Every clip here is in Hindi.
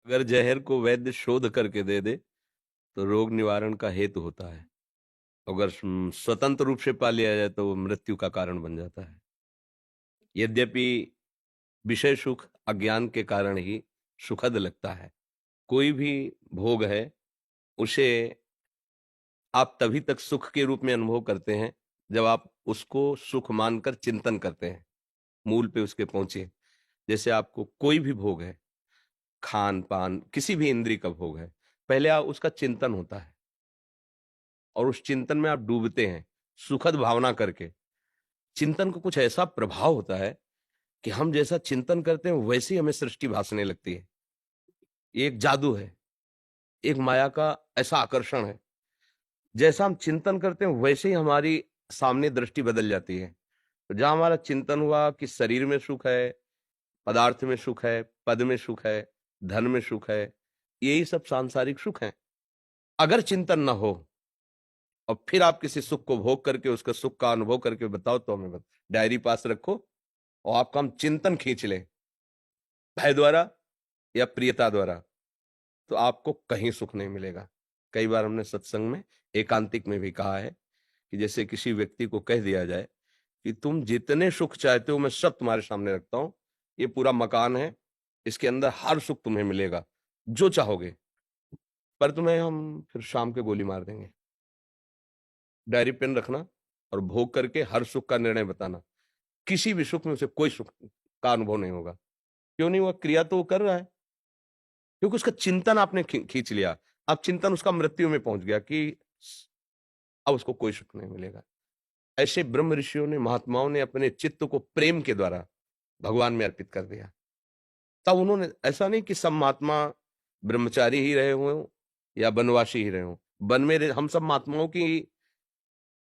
अगर जहर को वैद्य शोध करके दे दे तो रोग निवारण का हेतु होता है। अगर स्वतंत्र रूप से पा लिया जाए तो वो मृत्यु का कारण बन जाता है। यद्यपि विषय सुख अज्ञान के कारण ही सुखद लगता है। कोई भी भोग है, उसे आप तभी तक सुख के रूप में अनुभव करते हैं जब आप उसको सुख मानकर चिंतन करते हैं, मूल पे उसके पहुंचे। जैसे आपको कोई भी भोग है, खान पान किसी भी इंद्रिय का भोग है, पहले आप उसका चिंतन होता है और उस चिंतन में आप डूबते हैं सुखद भावना करके। चिंतन का कुछ ऐसा प्रभाव होता है कि हम जैसा चिंतन करते हैं वैसे ही हमें सृष्टि भासने लगती है। ये एक जादू है, एक माया का ऐसा आकर्षण है। जैसा हम चिंतन करते हैं वैसे ही हमारी सामने दृष्टि बदल जाती है। तो जहां हमारा चिंतन हुआ कि शरीर में सुख है, पदार्थ में सुख है, पद में सुख है, धन में सुख है, यही सब सांसारिक सुख है। अगर चिंतन ना हो और फिर आप किसी सुख को भोग करके उसका सुख का अनुभव करके बताओ तो हमें डायरी पास रखो और आपका हम चिंतन खींच लें भय द्वारा या प्रियता द्वारा, तो आपको कहीं सुख नहीं मिलेगा। कई बार हमने सत्संग में एकांतिक में भी कहा है कि जैसे किसी व्यक्ति को कह दिया जाए कि तुम जितने सुख चाहते हो मैं सब तुम्हारे सामने रखता हूं, ये पूरा मकान है, इसके अंदर हर सुख तुम्हें मिलेगा जो चाहोगे, पर तुम्हें हम फिर शाम के गोली मार देंगे। डायरी पेन रखना और भोग करके हर सुख का निर्णय बताना। किसी भी सुख में उसे कोई सुख का अनुभव नहीं होगा। क्यों नहीं हुआ? क्रिया तो वो कर रहा है, क्योंकि उसका चिंतन आपने खींच लिया। अब चिंतन उसका मृत्यु में पहुंच गया कि अब उसको कोई सुख नहीं मिलेगा। ऐसे ब्रह्म ऋषियों ने, महात्माओं ने अपने चित्त को प्रेम के द्वारा भगवान में अर्पित कर दिया। तब उन्होंने, ऐसा नहीं कि सब महात्मा ब्रह्मचारी ही रहे हों या वनवासी ही रहे हों। वन में हम सब महात्माओं की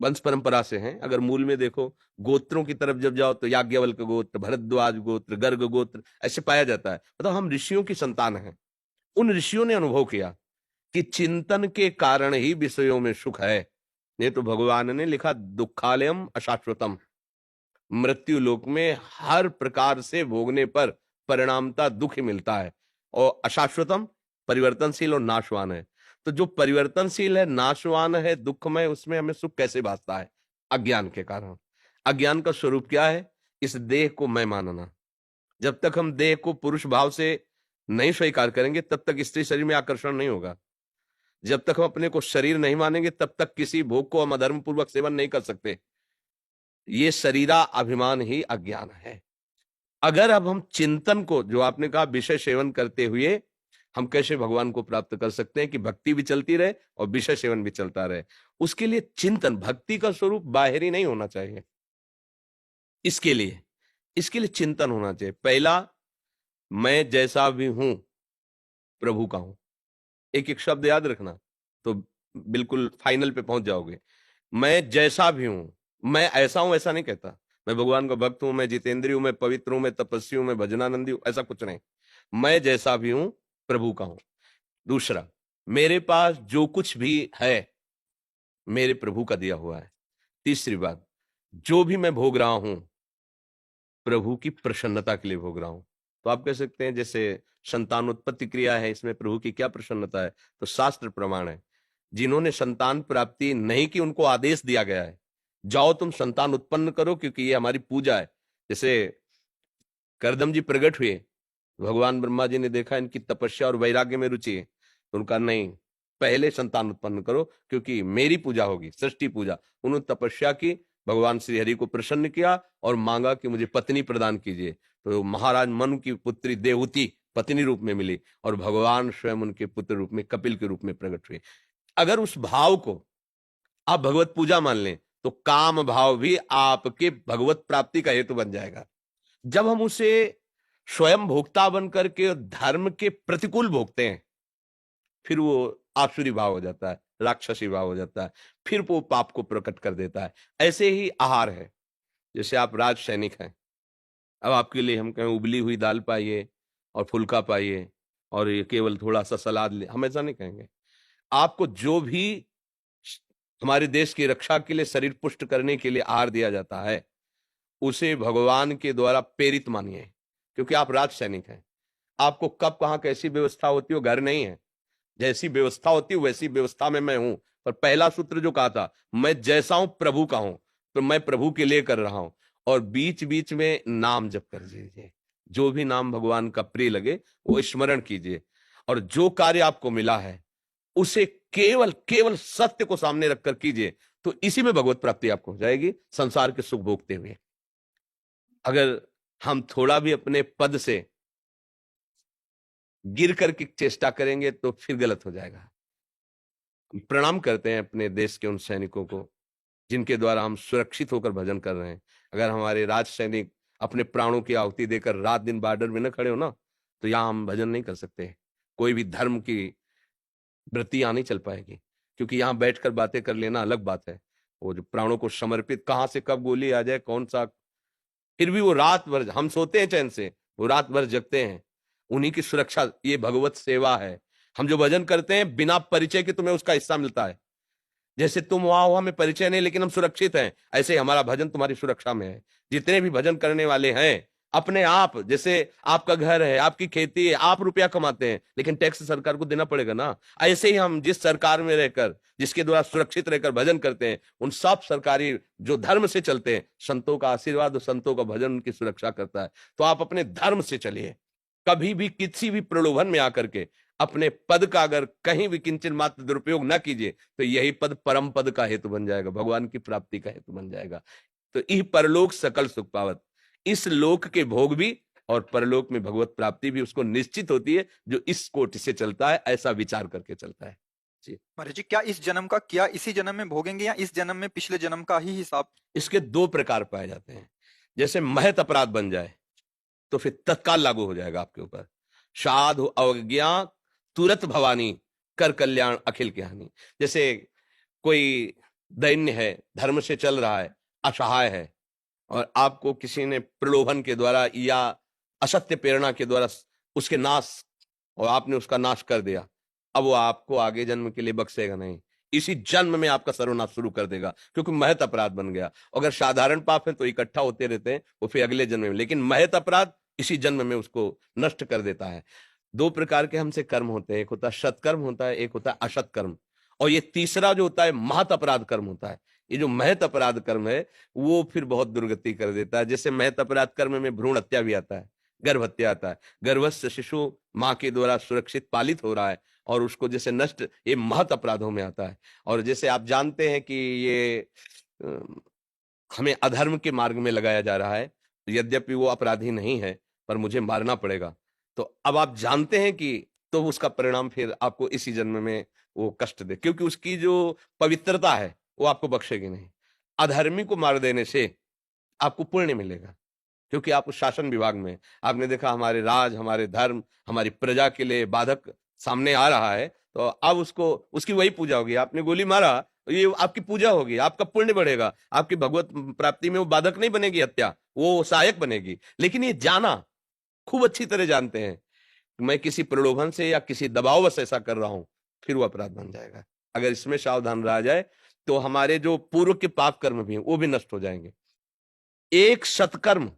वंश परंपरा से हैं। अगर मूल में देखो, गोत्रों की तरफ जब जाओ तो याज्ञवल्क्य गोत्र, भरद्वाज गोत्र, गर्ग गोत्र ऐसे पाया जाता है। मतलब हम ऋषियों की संतान हैं। उन ऋषियों ने अनुभव किया कि चिंतन के कारण ही विषयों में सुख है। नहीं तो भगवान ने लिखा दुखालयम अशाश्वतम, मृत्यु लोक में हर प्रकार से भोगने पर परिणामता दुख ही मिलता है। और अशाश्वतम परिवर्तनशील और नाशवान है। तो जो परिवर्तनशील है, नाशवान है, दुखमय, उसमें हमें सुख कैसे भासता है? अज्ञान के कारण। अज्ञान का स्वरूप क्या है? इस देह को मैं मानना। जब तक हम देह को पुरुष भाव से नहीं स्वीकार करेंगे तब तक स्त्री शरीर में आकर्षण नहीं होगा। जब तक हम अपने को शरीर नहीं मानेंगे तब तक किसी भोग को हम अधर्म पूर्वक सेवन नहीं कर सकते। ये शरीरा अभिमान ही अज्ञान है। अगर अब हम चिंतन को, जो आपने कहा विषय सेवन करते हुए हम कैसे भगवान को प्राप्त कर सकते हैं कि भक्ति भी चलती रहे और विषय सेवन भी चलता रहे, उसके लिए चिंतन, भक्ति का स्वरूप बाहरी नहीं होना चाहिए। इसके लिए चिंतन होना चाहिए। पहला, मैं जैसा भी हूं प्रभु का हूं। एक एक शब्द याद रखना तो बिल्कुल फाइनल पे पहुंच जाओगे। मैं जैसा भी हूं, मैं ऐसा हूं ऐसा नहीं कहता। मैं भगवान का भक्त हूं, मैं जितेंद्रिय हूं, मैं पवित्र हूं, मैं तपस्वी हूं, मैं भजनानंदी हूं, ऐसा कुछ नहीं। मैं जैसा भी हूं प्रभु का हूं। दूसरा, मेरे पास जो कुछ भी है मेरे प्रभु का दिया हुआ है। तीसरी बात, जो भी मैं भोग रहा हूं प्रभु की प्रसन्नता के लिए भोग रहा हूं। तो आप कह सकते हैं जैसे संतान उत्पत्ति क्रिया है, इसमें प्रभु की क्या प्रसन्नता है? तो शास्त्र प्रमाण है। जिन्होंने संतान प्राप्ति नहीं की उनको आदेश दिया गया है, जाओ तुम संतान उत्पन्न करो क्योंकि ये हमारी पूजा है। जैसे करदम जी प्रकट हुए, भगवान ब्रह्मा जी ने देखा इनकी तपस्या और वैराग्य में रुचि है, तो उनका नहीं, पहले संतान उत्पन्न करो क्योंकि मेरी पूजा होगी, सृष्टि पूजा। उन्होंने तपस्या की, भगवान श्री हरि को प्रसन्न किया और मांगा कि मुझे पत्नी प्रदान कीजिए। तो महाराज मनु की पुत्री देवहूति पत्नी रूप में मिली और भगवान स्वयं उनके पुत्र रूप में, कपिल के रूप में प्रकट हुए। अगर उस भाव को आप भगवत पूजा मान लें तो काम भाव भी आपके भगवत प्राप्ति का हेतु बन जाएगा। जब हम उसे स्वयं भोक्ता बन करके धर्म के प्रतिकूल भोगते हैं, फिर वो आसुरी भाव हो जाता है, राक्षसी भाव हो जाता है, फिर वो पाप को प्रकट कर देता है। ऐसे ही आहार है। जैसे आप राज सैनिक हैं, अब आपके लिए हम कहें उबली हुई दाल पाइए और फुल्का पाइए और ये केवल थोड़ा सा सलाद ले, हम ऐसा नहीं कहेंगे। आपको जो भी हमारे देश की रक्षा के लिए, शरीर पुष्ट करने के लिए आहार दिया जाता है, उसे भगवान के द्वारा प्रेरित मानिए, क्योंकि आप राज सैनिक हैं। आपको कब कहां कैसी व्यवस्था होती है, घर नहीं है। जैसी व्यवस्था होती है वैसी व्यवस्था में मैं हूं। पर पहला सूत्र जो कहा था, मैं जैसा हूं प्रभु का हूं, तो मैं प्रभु के लिए कर रहा हूं। और बीच बीच में नाम जप कर दीजिए, जो भी नाम भगवान का प्रिय लगे वो स्मरण कीजिए। और जो कार्य आपको मिला है उसे केवल केवल सत्य को सामने रखकर कीजिए, तो इसी में भगवत प्राप्ति आपको हो जाएगी, संसार के सुख भोगते हुए। अगर हम थोड़ा भी अपने पद से गिर करके चेष्टा करेंगे तो फिर गलत हो जाएगा। प्रणाम करते हैं अपने देश के उन सैनिकों को जिनके द्वारा हम सुरक्षित होकर भजन कर रहे हैं। अगर हमारे राज सैनिक अपने प्राणों की आहुति देकर रात दिन बॉर्डर में न खड़े हो ना, तो यहां हम भजन नहीं कर सकते। कोई भी धर्म की वृत्ति यहां नहीं चल पाएगी, क्योंकि यहां बैठकर बातें कर लेना अलग बात है। वो जो प्राणों को समर्पित, कहां से कब गोली आ जाए, कौन सा, फिर भी वो रात भर, हम सोते हैं चैन से, वो रात भर जगते हैं। उन्हीं की सुरक्षा, ये भगवत सेवा है। हम जो भजन करते हैं बिना परिचय के तुम्हें उसका हिस्सा मिलता है। जैसे तुम वहां हो, हमें परिचय नहीं लेकिन हम सुरक्षित हैं, ऐसे ही हमारा भजन तुम्हारी सुरक्षा में है। जितने भी भजन करने वाले हैं अपने आप, जैसे आपका घर है, आपकी खेती है, आप रुपया कमाते हैं लेकिन टैक्स सरकार को देना पड़ेगा ना। ऐसे ही हम जिस सरकार में रहकर, जिसके द्वारा सुरक्षित रहकर भजन करते हैं, उन सब सरकारी जो धर्म से चलते हैं, संतों का आशीर्वाद और संतों का भजन उनकी सुरक्षा करता है। तो आप अपने धर्म से चलिए, कभी भी किसी भी प्रलोभन में आकर के अपने पद का अगर कहीं भी किंचन मात्र दुरुपयोग ना कीजिए, तो यही पद परम पद का हेतु बन जाएगा, भगवान की प्राप्ति का हेतु बन जाएगा। तो इह परलोक सकल सुख पावत, इस लोक के भोग भी और परलोक में भगवत प्राप्ति भी उसको निश्चित होती है जो इस कोटि से चलता है, ऐसा विचार करके चलता है। जी महाराज जी, क्या इस जन्म का, क्या इसी जन्म में भोगेंगे या इस जन्म में पिछले जन्म का ही हिसाब? इसके दो प्रकार पाए जाते हैं। जैसे महत अपराध बन जाए तो फिर तत्काल लागू हो जाएगा आपके ऊपर, साधु अवज्ञा तुरत भवानी, कर कल्याण अखिल की हानि। जैसे कोई दैन्य है, धर्म से चल रहा है, असहाय है, और आपको किसी ने प्रलोभन के द्वारा या असत्य प्रेरणा के द्वारा उसके नाश, और आपने उसका नाश कर दिया, अब वो आपको आगे जन्म के लिए बख्शेगा नहीं, इसी जन्म में आपका सर्वनाश शुरू कर देगा, क्योंकि महत अपराध बन गया। अगर साधारण पाप है तो इकट्ठा होते रहते हैं, वो फिर अगले जन्म में, लेकिन महत अपराध इसी जन्म में उसको नष्ट कर देता है। दो प्रकार के हमसे कर्म होते हैं, एक होता है सत्कर्म, होता है एक होता है असत कर्म, और ये तीसरा जो होता है महत अपराध कर्म होता है। ये जो महत अपराध कर्म है वो फिर बहुत दुर्गति कर देता है। जैसे महत अपराध कर्म में भ्रूण हत्या भी आता है, गर्भ हत्या आता है, गर्भस्थ शिशु माँ के द्वारा सुरक्षित पालित हो रहा है और उसको जैसे नष्ट, ये महत अपराधों में आता है। और जैसे आप जानते हैं कि ये अ, हमें अधर्म के मार्ग में लगाया जा रहा है, यद्यपि वो अपराधी नहीं है पर मुझे मारना पड़ेगा, तो अब आप जानते हैं कि, तो उसका परिणाम फिर आपको इसी जन्म में वो कष्ट दे, क्योंकि उसकी जो पवित्रता है वो आपको बख्शेगी नहीं। अधर्मी को मार देने से आपको पुण्य मिलेगा, क्योंकि आप उस शासन विभाग में हैं। आपने देखा हमारे राज, हमारे धर्म, हमारी प्रजा के लिए बाधक सामने आ रहा है, तो अब उसको, उसकी वही पूजा होगी। आपने गोली मारा तो ये आपकी पूजा होगी, आपका पुण्य बढ़ेगा, आपकी भगवत प्राप्ति में वो बाधक नहीं बनेगी हत्या, वो सहायक बनेगी। लेकिन ये जाना, खूब अच्छी तरह जानते हैं मैं किसी प्रलोभन से या किसी दबाववश ऐसा कर रहा हूं, फिर वो अपराध बन जाएगा। अगर इसमें सावधान रहा जाए तो हमारे जो पूर्व के पाप कर्म भी हैं वो भी नष्ट हो जाएंगे। एक सत्कर्म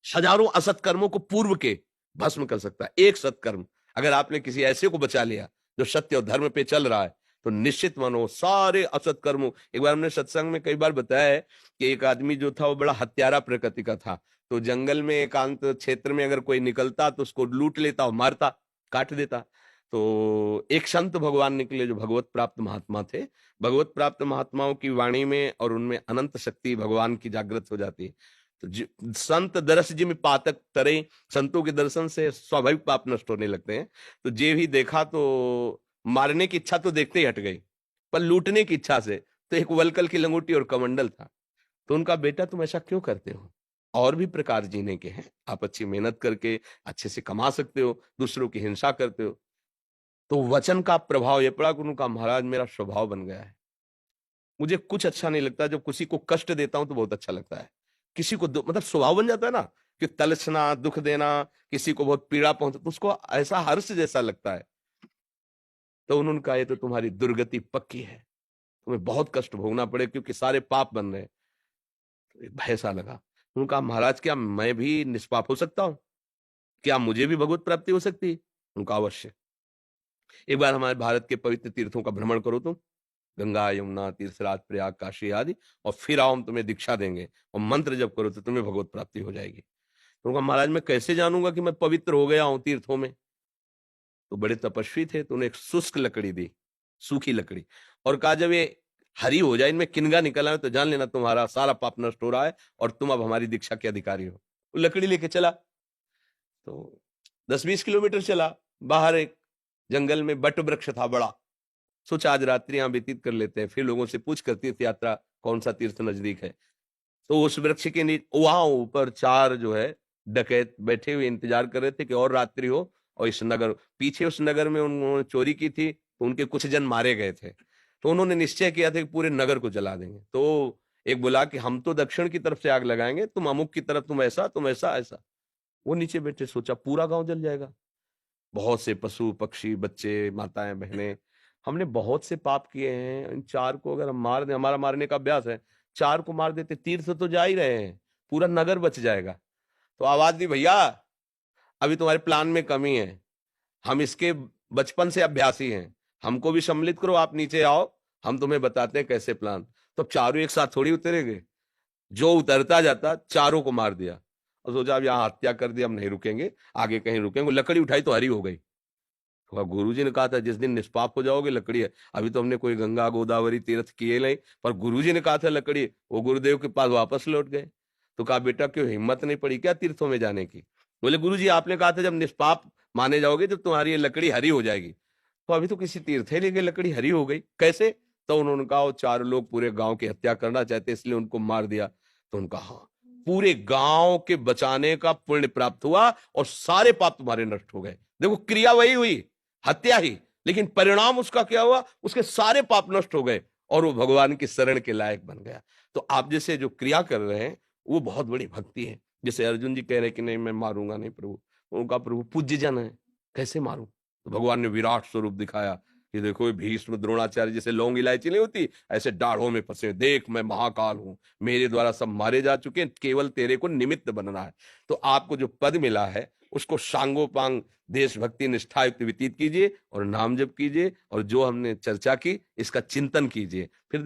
हजारों असत्कर्मों को पूर्व के भस्म कर सकता है। एक सत्कर्म, अगर आपने किसी ऐसे को बचा लिया जो सत्य और धर्म पे चल रहा है, तो निश्चित मानो सारे असत्कर्मों। एक बार हमने सत्संग में कई बार बताया है कि एक आदमी जो था वो बड़ा हत्यारा प्रकृति का था, तो जंगल में एकांत क्षेत्र में अगर कोई निकलता तो उसको लूट लेता और मारता, काट देता। तो एक संत भगवान निकले जो भगवत प्राप्त महात्मा थे। भगवत प्राप्त महात्माओं की वाणी में और उनमें अनंत शक्ति भगवान की जागृत हो जाती है। तो संत दरस जिम पातक तरे, संतों के दर्शन से स्वाभाविक पाप नष्ट होने लगते हैं। तो जे भी देखा तो मारने की इच्छा तो देखते ही हट गई, पर लूटने की इच्छा से, तो एक वलकल की लंगोटी और कमंडल था। तो उनका, बेटा तुम ऐसा क्यों करते हो, और भी प्रकार जीने के हैं, आप अच्छी मेहनत करके अच्छे से कमा सकते हो, दूसरों की हिंसा करते हो। तो वचन का प्रभाव ये पड़ा कि उनका, महाराज मेरा स्वभाव बन गया है, मुझे कुछ अच्छा नहीं लगता, जब किसी को कष्ट देता हूं तो बहुत अच्छा लगता है। किसी को मतलब स्वभाव बन जाता है ना, कि तलछना, दुख देना, किसी को बहुत पीड़ा पहुंचा तो उसको ऐसा हर्ष जैसा लगता है। तो उन्होंने कहा ये तो तुम्हारी दुर्गति पक्की है, तुम्हें बहुत कष्ट भोगना पड़े क्योंकि सारे पाप बन रहे हैं। तो एक भय सा लगा। उन्होंने कहा महाराज क्या मैं भी निष्पाप हो सकता हूं? क्या मुझे भी भगवत प्राप्ति हो सकती है? उनका अवश्य। एक बार हमारे भारत के पवित्र तीर्थों का भ्रमण करो तुम, गंगा, यमुना, तीर्थराज, प्रयाग, काशी आदि, और फिर आओ हम तुम्हें दीक्षा देंगे और मंत्र जप करो तो तुम्हें भगवत प्राप्ति हो जाएगी। तो उनका महाराज मैं कैसे जानूंगा कि मैं पवित्र हो गया हूं तीर्थों में? तो बड़े तपस्वी थे, तो उन्हें एक शुष्क लकड़ी दी, सूखी लकड़ी, और कहा जब ये हरी हो जाए, इनमें किनगा निकल आए, तो जान लेना तुम्हारा सारा पाप नष्ट हो रहा है और तुम अब हमारी दीक्षा के अधिकारी हो। वो लकड़ी लेके चला, तो 10-20 किलोमीटर चला, बाहर एक जंगल में बट वृक्ष था बड़ा। सोचा आज रात्रि यहाँ व्यतीत कर लेते हैं, फिर लोगों से पूछ कर तीर्थ यात्रा कौन सा तीर्थ नजदीक है। तो उस वृक्ष के नीचे वहां ऊपर 4 जो है डकैत बैठे हुए इंतजार कर रहे थे कि और रात्रि हो, और इस नगर पीछे, उस नगर में उन्होंने चोरी की थी, तो उनके कुछ जन मारे गए थे। तो उन्होंने निश्चय किया था कि पूरे नगर को जला देंगे। तो एक बोला कि हम तो दक्षिण की तरफ से आग लगाएंगे, तुम अमुक की तरफ, तुम ऐसा, तुम ऐसा, ऐसा। वो नीचे बैठे, सोचा पूरा गांव जल जाएगा। बहुत से पशु पक्षी, बच्चे, माताएं, बहनें, हमने बहुत से पाप किए हैं, इन 4 को अगर हम मार दें, हमारा मारने का अभ्यास है, 4 को मार देते, तीर्थ तो जा ही रहे हैं, पूरा नगर बच जाएगा। तो आवाज दी, भैया अभी तुम्हारे प्लान में कमी है, हम इसके बचपन से अभ्यासी हैं, हमको भी सम्मिलित करो, आप नीचे आओ, हम तुम्हें बताते हैं कैसे प्लान। तो 4 एक साथ थोड़ी उतरेंगे, जो उतरता जाता 4 को मार दिया, और सोचा अब यहाँ हत्या कर दी, हम नहीं रुकेंगे, आगे कहीं रुकेंगे। लकड़ी उठाई तो हरी हो गई। तो गुरुजी ने कहा था जिस दिन निष्पाप हो जाओगे लकड़ी है, अभी तो हमने कोई गंगा गोदावरी तीर्थ किए नहीं, पर गुरुजी ने कहा था लकड़ी, वो गुरुदेव के पास वापस लौट गए। तो कहा बेटा क्यों हिम्मत नहीं पड़ी क्या तीर्थों में जाने की? बोले गुरुजी आपने कहा था जब निष्पाप माने जाओगे जब तुम्हारी ये लकड़ी हरी हो जाएगी। तो अभी तो किसी तीर्थ ले गए, लकड़ी हरी हो गई कैसे? तो उन्होंने कहा वो 4 लोग पूरे गांव की हत्या करना चाहते इसलिए उनको मार दिया। तो उनका हाँ, पूरे गांव के बचाने का पुण्य प्राप्त हुआ और सारे पाप तुम्हारे नष्ट हो गए। देखो क्रिया वही हुई, हत्या ही, लेकिन परिणाम उसका क्या हुआ? उसके सारे पाप नष्ट हो गए और वो भगवान की शरण के लायक बन गया। तो आप जैसे जो क्रिया कर रहे हैं वो बहुत बड़ी भक्ति है। जैसे अर्जुन जी कह रहे हैं कि नहीं मैं मारूंगा नहीं प्रभु, उनका प्रभु पूज्य जन है, कैसे मारूं? तो भगवान ने विराट स्वरूप दिखाया कि देखो ये भीष्म द्रोणाचार्य जैसे लौंग इलायची नहीं होती, ऐसे दाढ़ों में फंसे, देख मैं महाकाल हूं, मेरे द्वारा सब मारे जा चुके हैं, केवल तेरे को निमित्त बनना है। तो आपको जो पद मिला है उसको सांगोपांग देशभक्ति निष्ठायुक्त व्यतीत कीजिए और नाम जप कीजिए, और जो हमने चर्चा की इसका चिंतन कीजिए, फिर